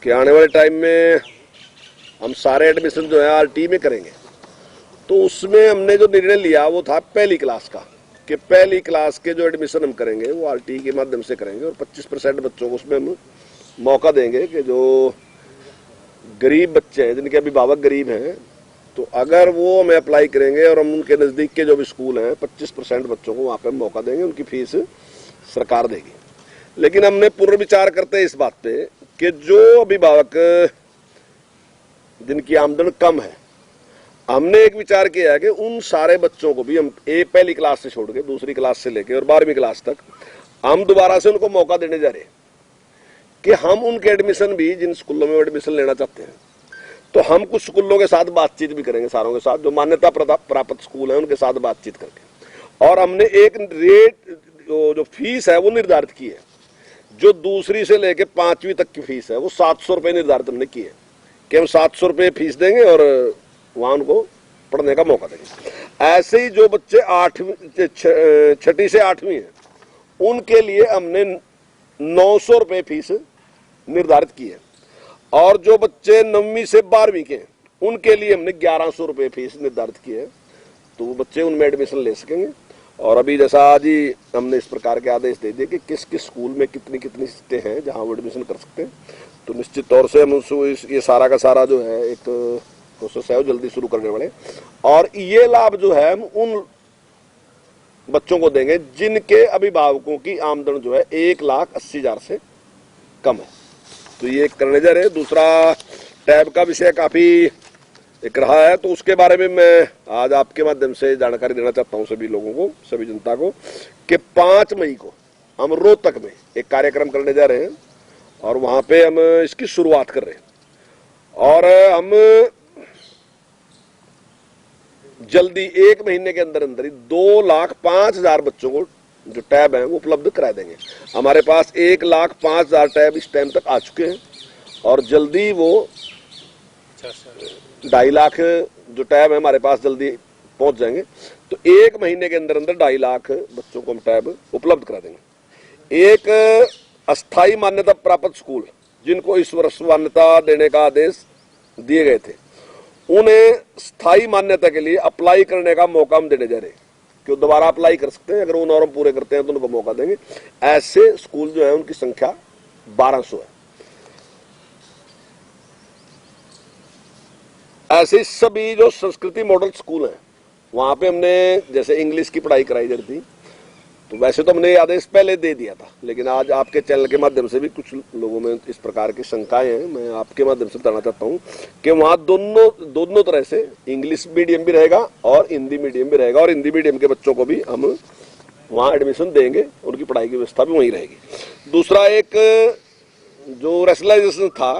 कि आने वाले टाइम में हम सारे एडमिशन जो है आरटी में करेंगे। तो उसमें हमने जो निर्णय लिया वो था पहली क्लास का, कि पहली क्लास के जो एडमिशन हम करेंगे वो आरटी के माध्यम से करेंगे और 25% बच्चों को उसमें हम मौका देंगे कि जो गरीब बच्चे हैं, जिनके अभिभावक गरीब हैं, तो अगर वो हमें अप्लाई करेंगे और हम उनके नज़दीक के जो भी स्कूल हैं 25% बच्चों को वहाँ पे मौका देंगे, उनकी फीस सरकार देगी। लेकिन हमने पुनर्विचार करते हैं इस बात पे कि जो अभिभावक जिनकी आमदन कम है, हमने एक विचार किया है कि उन सारे बच्चों को भी हम एक पहली क्लास से छोड़ के दूसरी क्लास से लेके और 12वीं क्लास तक हम दोबारा से उनको मौका देने जा रहे हैं कि हम उनके एडमिशन भी, जिन स्कूलों में एडमिशन लेना चाहते हैं, तो हम कुछ स्कूलों के साथ बातचीत भी करेंगे, सारों के साथ जो मान्यता प्राप्त स्कूल है उनके साथ बातचीत करके, और हमने एक रेट जो फीस है वो निर्धारित की है। जो दूसरी से लेके 5वीं तक की फीस है वो 700 रुपये निर्धारित हमने की है कि हम 700 रुपये फीस देंगे और वहां उनको पढ़ने का मौका देंगे। ऐसे ही जो बच्चे 6ठी से 8वीं है उनके लिए हमने 900 रुपये फीस निर्धारित की है, और जो बच्चे 9वीं से 12वीं के हैं उनके लिए हमने 1100 रुपये फीस निर्धारित की है। तो वो बच्चे उनमें एडमिशन ले सकेंगे। और अभी जैसा आज ही हमने इस प्रकार के आदेश दे दिए कि किस किस स्कूल में कितनी कितनी सीटें हैं जहां वो एडमिशन कर सकते हैं, तो निश्चित तौर से हम उसको ये सारा का सारा जो है एक प्रोसेस है वो जल्दी शुरू करने वाले। और ये लाभ जो है हम उन बच्चों को देंगे जिनके अभिभावकों की आमदन जो है 1,80,000 से कम है, तो ये करने जा रहे हैं। दूसरा टैब का विषय काफी एक रहा है, तो उसके बारे में मैं आज आपके माध्यम से जानकारी देना चाहता हूं सभी लोगों को, सभी जनता को, कि 5 मई को हम रोहतक में एक कार्यक्रम करने जा रहे हैं और वहां पे हम इसकी शुरुआत कर रहे हैं। और हम जल्दी 1 महीने के अंदर अंदर ही 2,05,000 बच्चों को जो टैब है वो उपलब्ध करा देंगे। हमारे पास 1,05,000 टैब इस टाइम तक आ चुके हैं और जल्दी वो 2.5 लाख जो टैब है हमारे पास जल्दी पहुंच जाएंगे। तो 1 महीने के अंदर अंदर 2.5 लाख बच्चों को हम टैब उपलब्ध करा देंगे। एक अस्थायी मान्यता प्राप्त स्कूल जिनको इस वर्ष मान्यता देने का आदेश दिए गए थे, उन्हें स्थायी मान्यता के लिए अप्लाई करने का मौका हम देने जा रहे हैं कि वो दोबारा अप्लाई कर सकते हैं। अगर वो नॉर्म पूरे करते हैं तो उनको मौका देंगे। ऐसे स्कूल जो है उनकी संख्या 1200 है। ऐसे सभी जो संस्कृति मॉडल स्कूल हैं वहां पे हमने जैसे इंग्लिश की पढ़ाई कराई जाती थी, तो वैसे तो हमने आदेश पहले दे दिया था, लेकिन आज आपके चैनल के माध्यम से भी कुछ लोगों में इस प्रकार की शंकाएं हैं। मैं आपके माध्यम से बताना चाहता हूं कि वहां दोनों तरह से इंग्लिश मीडियम भी रहेगा और हिंदी मीडियम भी रहेगा, और हिंदी मीडियम के बच्चों को भी हम वहां एडमिशन देंगे, उनकी पढ़ाई की व्यवस्था भी वहीं रहेगी। दूसरा, एक जो रेशनलाइजेशन था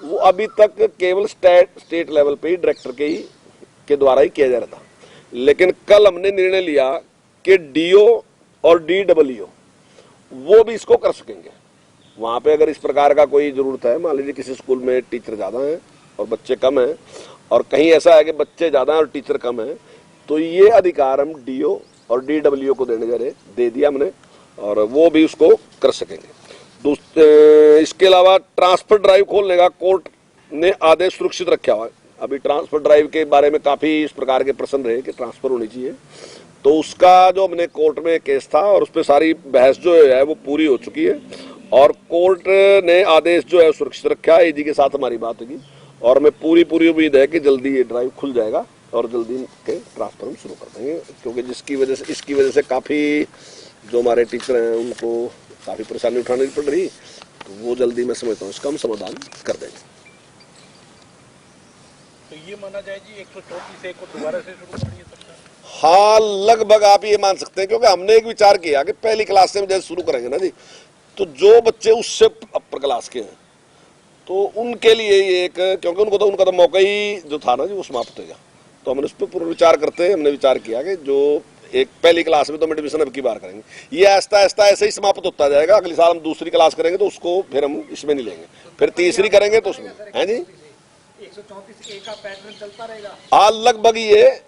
वो अभी तक केवल स्टेट लेवल पे ही डायरेक्टर के द्वारा ही किया जा रहा था, लेकिन कल हमने निर्णय लिया कि डीओ और डीडब्ल्यू वो भी इसको कर सकेंगे। वहां पे अगर इस प्रकार का कोई जरूरत है, मान लीजिए किसी स्कूल में टीचर ज्यादा हैं और बच्चे कम हैं, और कहीं ऐसा है कि बच्चे ज्यादा हैं और टीचर कम हैं, तो ये अधिकार हम डीओ और डीडब्ल्यू को देने जा रहे, दे दिया हमने, और वो भी उसको कर सकेंगे। इसके अलावा ट्रांसफर ड्राइव खोलने का कोर्ट ने आदेश सुरक्षित रखा हुआ है। अभी ट्रांसफर ड्राइव के बारे में काफी इस प्रकार के प्रश्न रहे कि ट्रांसफर होनी चाहिए, तो उसका जो हमने कोर्ट में केस था और उस पर सारी बहस जो है वो पूरी हो चुकी है, और कोर्ट ने आदेश जो है सुरक्षित रखा है। एजी के साथ हमारी बात होगी और हमें पूरी उम्मीद है कि जल्दी ये ड्राइव खुल जाएगा और जल्दी के ट्रांसफर हम शुरू कर देंगे, क्योंकि इसकी वजह से काफी जो हमारे टीचर हैं उनको काफी परेशानी उठानी पड़ रही, तो वो जल्दी मैं समझता हूँ इसका हम समाधान कर देंगे। तो ये माना जाए जी 134 को दोबारा से शुरू कर दिया सकता है? हाँ, लगभग आप ये मान सकते हैं, क्योंकि हमने एक विचार किया कि पहली क्लास से जैसे शुरू करेंगे ना जी, तो जो बच्चे उससे अपर क्लास के हैं तो उनके लिए ये एक, क्योंकि उनका तो मौका ही जो था ना जी वो समाप्त हो गया, तो हमने उस पर पूरा विचार करते हमने विचार किया कि जो एक पहली क्लास में तो हम एडमिशन अब की बार करेंगे, ये आहिस्ता आहिस्ता ऐसे ही समाप्त होता जाएगा। अगले साल हम दूसरी क्लास करेंगे तो उसको फिर हम इसमें नहीं लेंगे, फिर तीसरी करेंगे तो उसमें है जी 134 का पैटर्न चलता रहेगा। हाँ, लगभग ये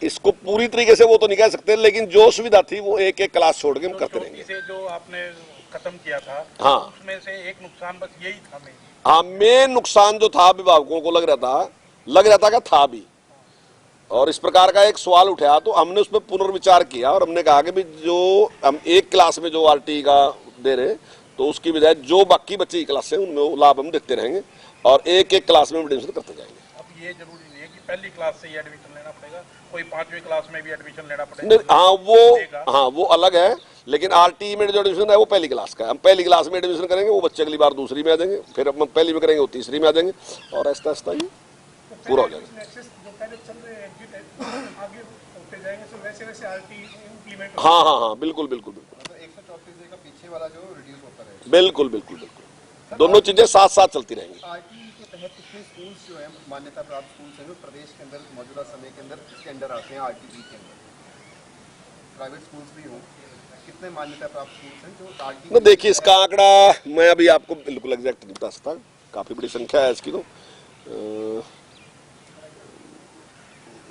इसको पूरी तरीके से वो तो नहीं कह सकते, लेकिन जो सुविधा थी वो एक क्लास छोड़ के हम करते रहेंगे। जो आपने खत्म किया था, हाँ। उसमें से एक नुकसान बस यही था मेन। हाँ, मेन नुकसान जो था अभिभावकों को लग रहा था कि था भी, और इस प्रकार का एक सवाल उठाया तो हमने उसमें पुनर्विचार किया और हमने कहा कि भी जो हम एक क्लास में जो आरटी का दे रहे तो उसकी बजाय जो बाकी बच्चे की क्लास है उनमें वो लाभ हम देते रहेंगे और एक एक क्लास में एडमिशन करते जाएंगे। अब ये जरूरी नहीं है कि पहली क्लास से ही एडमिशन लेना पड़ेगा, कोई 5वीं क्लास में भी एडमिशन लेना नहीं, पड़ेगा। हाँ वो अलग है, लेकिन आरटी में जो एडमिशन है वो पहली क्लास का है। हम पहली क्लास में एडमिशन करेंगे, वो बच्चे अगली बार दूसरी में आ जाएंगे, फिर हम पहली में करेंगे वो तीसरी में आ जाएंगे और ऐसा ऐसा ही पूरा हो जाएगा। हाँ हाँ हाँ, बिल्कुल बिल्कुल बिल्कुल, 134 का पीछे वाला जो रिड्यूस होता रहेगा। बिल्कुल बिल्कुल बिल्कुल, दोनों चीजें साथ साथ चलती रहेंगी। आरटी के तहत कितने स्कूल्स जो हैं मान्यता प्राप्त स्कूल्स हैं जो प्रदेश के अंदर मौजूदा समय के अंदर इसके अंदर आते हैं, आरटीई के अंदर प्राइवेट स्कूल्स भी हों, कितने मान्यता प्राप्त स्कूल्स हैं जो आरटी? तो देखिए इसका आंकड़ा मैं अभी आपको बिल्कुल एग्जैक्ट नहीं बता सकता, काफी बड़ी संख्या है इसकी, तो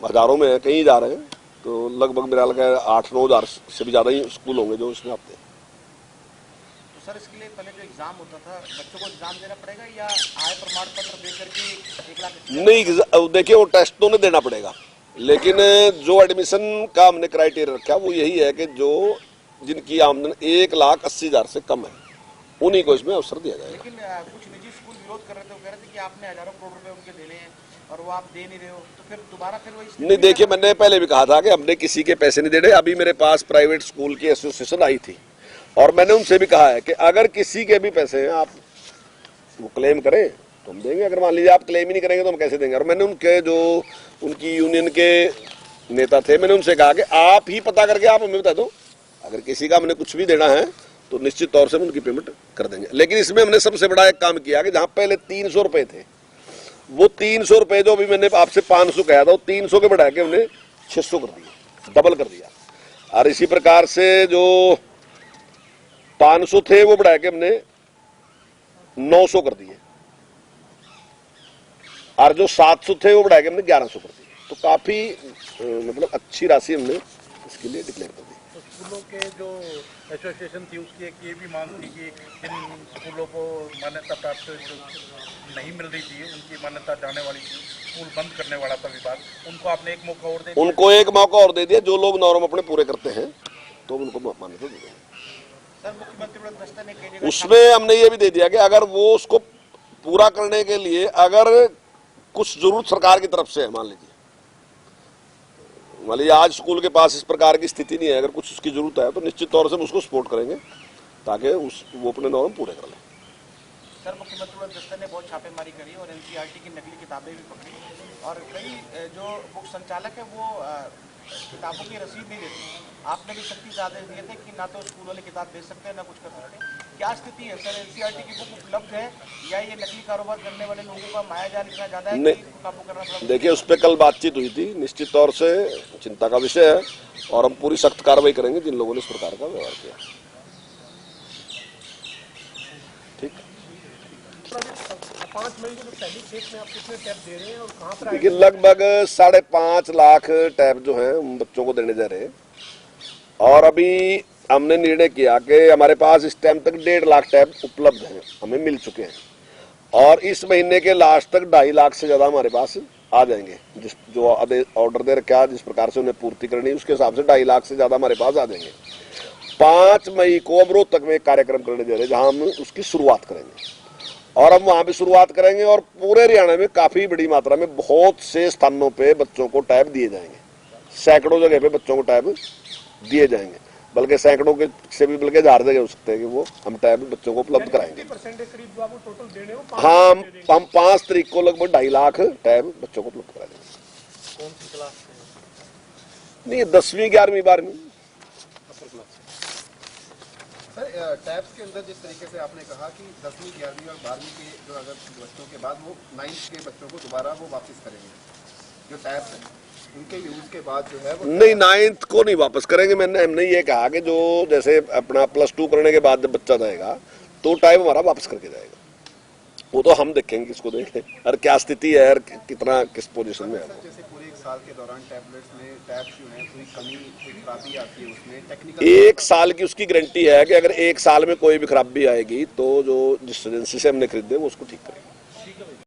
हजारों में है, कहीं जा रहे हैं, तो लगभग मेरा लगा 8-9 हज़ार से भी ज्यादा ही स्कूल होंगे जो इसमें आते हैं। तो सर इसके लिए पहले जो एग्जाम होता था बच्चों को एग्जाम देना पड़ेगा या आय प्रमाण पत्र दे करके 1 लाख? नहीं, देखिए वो टेस्ट तो नहीं देना पड़ेगा, लेकिन जो एडमिशन का हमने क्राइटेरिया रखा वो यही है कि जो जिनकी आमदन 1,80,000 से कम है उन्हीं को इसमें अवसर दिया जाएगा। लेकिन कुछ निजी स्कूल विरोध कर रहे थे, वो कह रहे थे कि आपने हजारों करोड़ रुपए उनके देने हैं और वो आप दे नहीं रहे हो, तो फिर दोबारा फिर वही। नहीं, देखिए मैंने पहले भी कहा था कि हमने किसी के पैसे नहीं देने। अभी मेरे पास प्राइवेट स्कूल की एसोसिएशन आई थी और मैंने उनसे भी कहा है कि अगर किसी के भी पैसे हैं आप वो क्लेम करें तो हम देंगे, अगर मान लीजिए आप क्लेम ही नहीं करेंगे तो हम कैसे देंगे। और मैंने उनके जो उनकी यूनियन के नेता थे मैंने उनसे कहा कि आप ही पता करके आप हमें बता दो, अगर किसी का हमने कुछ भी देना है तो निश्चित तौर से हम उनकी पेमेंट कर देंगे। लेकिन इसमें हमने सबसे बड़ा एक काम किया कि जहां पहले 300 रुपए थे वो 300 रुपए जो अभी मैंने आपसे 500 कहा था वो 300 के बढ़ा के हमने 600 कर दिया, डबल कर दिया। और इसी प्रकार से जो 500 थे वो बढ़ा के हमने 900 कर दिए और जो 700 थे वो बढ़ा के हमने 1100 कर दिए। तो काफी मतलब अच्छी राशि हमने इसके लिए डिक्लेयर कर दी। तो स्कूलों के जो एसोसिएशन थी उसकी एक ये भी मांग थी कि जिन स्कूलों को मान्यता प्राप्त नहीं मिल रही थी, उनकी मान्यता जाने वाली थी, स्कूल बंद करने वाला था विभाग, उनको आपने एक मौका और दे दिया। उनको एक मौका और दे दिया, जो लोग नॉर्म अपने पूरे करते हैं तो उनको मान्यता दे देंगे। सर मुख्यमंत्री बड़ा दस्ता ने कई जगह उसमें हमने ये भी दे दिया कि अगर वो उसको पूरा करने के लिए अगर कुछ जरूरत सरकार की तरफ से है, मान लीजिए आज स्कूल के पास इस प्रकार की स्थिति नहीं है, अगर कुछ उसकी जरूरत है तो निश्चित तौर से हम उसको सपोर्ट करेंगे ताकि वो अपने नॉर्म पूरे कर ले। सर मुख्यमंत्री बड़ा दस्ता ने बहुत छापेमारी करी और एनसीईआरटी की नकली किताबें भी पकड़ी और कई जो बुक संचालक है वो किताबों की रसीद नहीं देते। आपने भी सख्ती आदेश दिए थे कि ना तो स्कूल वाले किताब दे सकते हैं ना कुछ कर सकते हैं। क्या स्थिति है सर, एनसीईआरटी की बुक उपलब्ध है या ये नकली कारोबार करने वाले लोगों का मायाजाल इतना ज्यादा है कि इसको काबू करना पड़ा? देखिए उस पर कल बातचीत हुई थी, निश्चित तौर से चिंता का विषय है और हम पूरी सख्त कार्रवाई करेंगे जिन लोगों ने इस प्रकार का व्यवहार किया। ठीक, 5 मई को पहली खेप में आप कितने टैब दे रहे हैं और कहाँ पर? देखिए लगभग 5.5 लाख टैब जो हैं हम बच्चों को देने जा रहे हैं और अभी हमने निर्णय किया कि हमारे पास इस टाइम तक 1.5 लाख टैब उपलब्ध हैं, हमें मिल चुके हैं और इस महीने के लास्ट तक 2.5 लाख से ज्यादा हमारे पास आ जाएंगे। जिस जो ऑर्डर दे रखा जिस प्रकार से उन्हें पूर्ति करनी है उसके हिसाब से 2.5 लाख से ज्यादा हमारे पास आ जाएंगे। 5 मई को अब रोहतक में एक कार्यक्रम करने जा रहे हैं जहां हम उसकी शुरुआत करेंगे और हम वहां भी शुरुआत करेंगे और पूरे हरियाणा में काफी बड़ी मात्रा में बहुत से स्थानों पे बच्चों को टैब दिए जाएंगे, सैकड़ों जगह पे बच्चों को टैब दिए जाएंगे, बल्कि सैकड़ों के से भी बल्कि 1000 जगह हो सकते हैं कि वो हम टैब बच्चों को उपलब्ध कराएंगे। हाँ, हम 5 तारीख को लगभग 2.5 लाख टैब बच्चों को उपलब्ध करा देंगे। कौन सी क्लास? नहीं, 10वीं 11वीं 12वीं। सर टैब्स के अंदर जिस तरीके से आपने कहा कि 10वीं 11वीं और 12वीं के जो अगर बच्चों के बाद वो 9th के बच्चों को दोबारा वो वापस करेंगे, जो टैब्स हैं उनके यूज के बाद जो है वो नहीं 9th को नहीं वापस करेंगे। हमने ये कहा कि जो जैसे अपना +2 करने के बाद जब बच्चा जाएगा तो टाइम हमारा वापस करके जाएगा वो तो हम देखेंगे, किसको देखें और क्या स्थिति है और कितना किस पोजीशन में है। सर जैसे पूरे एक साल के दौरान टैबलेट्स में टैब्स जो है कोई कमी कोई खराबी आती है उसमें टेक्निकल, एक साल की उसकी गारंटी है कि अगर एक साल में कोई भी खराबी आएगी तो जो जिस एजेंसी से हमने खरीदे वो उसको ठीक करेंगे।